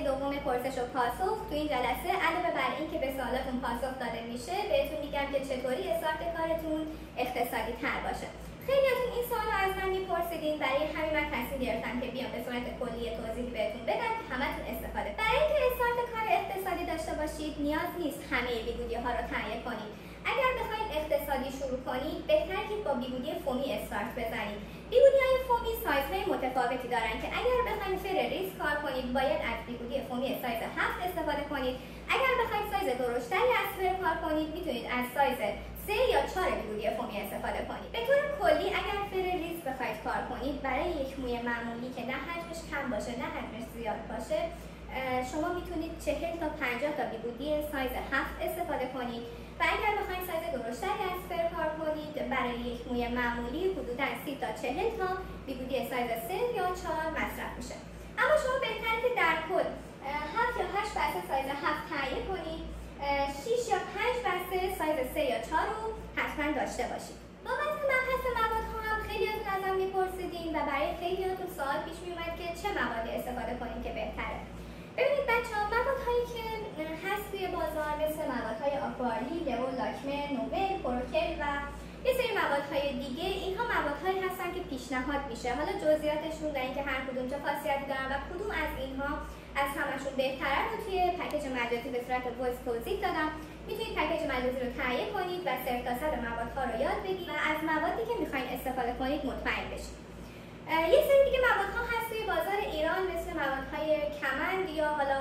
دوم پرسش و پاسخ. تو این جلسه علاوه بر اینکه به سوالاتون پاسخ داده میشه، بهتون میگم که چطوری استارت کارتون اقتصادی تر باشه. خیلیاتون این سوالو از من میپرسیدین، برای همین من تصمیم گرفتم که بیام به صورت کلی توضیحی بهتون بدم که همتون استفاده. برای اینکه استارت کار اقتصادی داشته باشید، نیاز نیست همه بیگودی ها رو تهیه کنید. اگر بخواید اقتصادی شروع کنید، بهتره که با بیگودی فومی استارت بزنید. بیگودی های فومی سایزهای متفاوتی دارن که اگر بخواید فر ریز کار کنید، باید از بیگودی فومی سایز 7 استفاده کنید. اگر بخواید سایز درشتری از فر کار کنید، میتونید از سایز 3 یا 4 بیگودی فومی استفاده کنید. به طور کلی اگر فر ریز بخواید کار کنید، برای یک موی معمولی که نه حجمش کم باشه نه حجمش زیاد باشه، شما میتونید 40 تا 50 تا بیگودی سایز 7 استفاده کنید و اگر بخواید سایز درشتری از فر کار کنید، برای یک موی معمولی حدوداً 30 تا 40 تا بیگودی سایز 3 یا 4 مصرف میشه. اما شما بهتره که در کل 7 یا 8 بسته سایز 7 تهیه کنید، 6 یا 5 بسته سایز 3 یا 4 رو حتما داشته باشید. بابت مبحث موادها هم خیلیاتون ازم میپرسیدین و برای خیلیاتون سوال پیش میومد که چه موادی استفاده کنیم که بهتره. ببینید بچه‌ها، موادهایی که هست توی بازار مثل موادهای آکواری، لئو، لاکمه، نوول، پروکل و یه سری موادهای دیگه، اینها موادهایی هستن که پیشنهاد میشه. حالا جزئیاتشون و اینکه هر کدوم چه خاصیتی دارن و کدوم از اینها از همشون بهتره رو توی پکیج مجازی به صورت وایس توضیح دادم. میتونید پکیج مجازی رو تهیه کنید و صفر تا صد موادها رو یاد بگیرید و از موادی که میخواین استفاده کنید مطمئن بشید. یه سری دیگه موادها هست توی بازار ایران مثل موادهای کمند یا حالا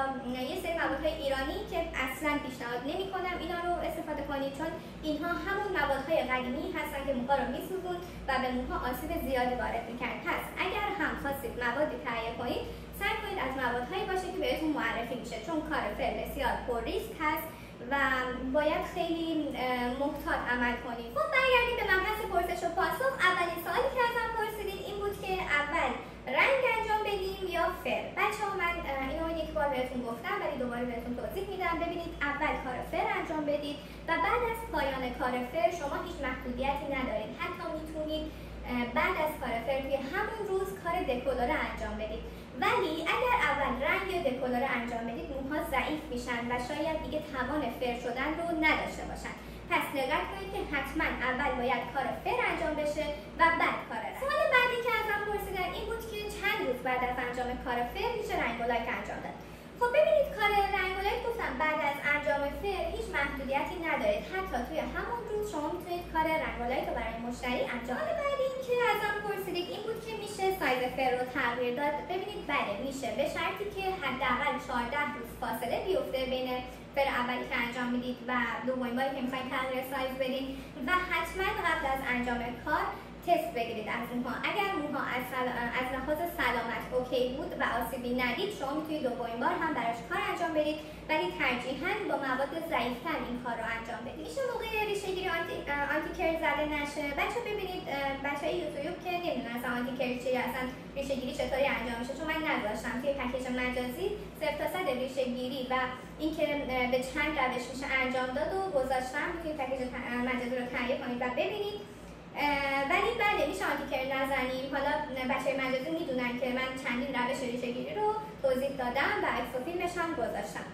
یه سری موادهای ایرانی که اصلا پیشنهاد نمی‌کنم اینا رو استفاده کنید، چون اینها همون موادهای قدیمی هستن که موها رو میسوزون و به موها آسیب زیادی وارد میکنن. پس اگر هم خواستید موادی تهیه کنید، سعی کنید از موادهایی باشه که بهتون معرفی میشه، چون کار فر بسیار پر ریسک هست و باید خیلی محتاط عمل کنید. خب برگردیم به مبحث پرسش و پاسخ. اولین سوالی که ازم پرسیدین این بود که اول رنگ انجام بدیم یا فر. بچه‌ها من اینو یک بار بهتون گفتم ولی دوباره بهتون توضیح میدم. ببینید، اول کار فر انجام بدید و بعد از پایان کار فر شما هیچ محدودیتی ندارید. حتی میتونید بعد از کار فر توی همون روز کار دکولوره انجام بدید. ولی اگر اول رنگ یا دکولوره انجام بدید، موها ضعیف میشن و شاید دیگه توان فر شدن رو نداشته باشن. پس دقت کنید که حتما اول باید کار فر انجام بشه و بعد کار رنگ. سوال بعدی که ازم پرسیدن این بود که چند روز بعد از انجام کار فر میشه رنگ و لایک انجام داد. خب ببینید، کار رنگ و لایک گفتم بعد از انجام فر هیچ محدودیتی ندارید. حتی توی همون روز شما میتونید کار رنگ و لایک رو برای مشتری انجام بدید. بعد اینکه ازم پرسیدید این بود که میشه سایز فر رو تغییر داد. ببینید بله میشه، به شرطی که حداقل 14 روز فاصله بیفته بین فر اولی که انجام میدید و دومین باری که میخواید تغییر سایز بدید و حتما قبل از انجام کار تست بگیرید از موها. اگر موها از لحاظ سلامت اوکی بود و آسیبی ندید، شما میتونید دومین بار هم براش کار انجام بدید، ولی ترجیحاً با مواد ضعیف‌تر این کار رو انجام بدید. میشه موقع ریشه‌گیری آنتی کرل زده نشه. بچه‌ها ببینید، بچه‌های یوتیوب که نمیدونن اصلا آنتی کرل چیه، اصلا ریشه‌گیری چطوری انجام میشه، چون من نذاشتم توی پکیج مجازی 0 تا 100 ریشه‌گیری و اینکه به چند روش میشه انجام داد و گذاشتم. میتونید پکیج مجازی رو تهیه کنید و ببینید. ولی بله میشه آنتی کرل نزنیم. حالا بچه‌های مجازی میدونن که من چندین روش ریشه‌گیری رو توضیح دادم و عکس و فیلمش هم گذاشتم.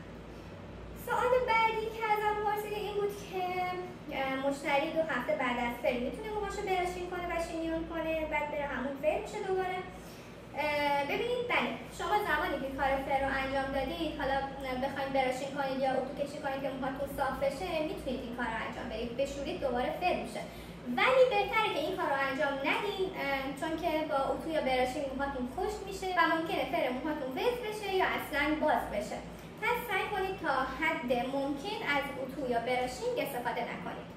سوال بعدی که ازم پرسیده این بود که مشتری 2 هفته بعد از فر میتونه موهاشو برشین کنه و شینیون کنه، بعد بره همون فر میشه دوباره. ببینید بله، شما زمانی که کار فر رو انجام دادید، حالا بخواید برشین کنید یا اتو کشی کنید که موهاتون صاف بشه، میتونید این کار رو انجام بدید. بشورید دوباره فر میشه. ولی بهتره که این کار رو انجام ندین، چون که با اتو یا برشین موهاتون خشک میشه و ممکنه فر موهاتون وز بشه یا اصلا باز بشه. پس سعی کنید تا حد ممکن از اتو یا برشینگ استفاده نکنید.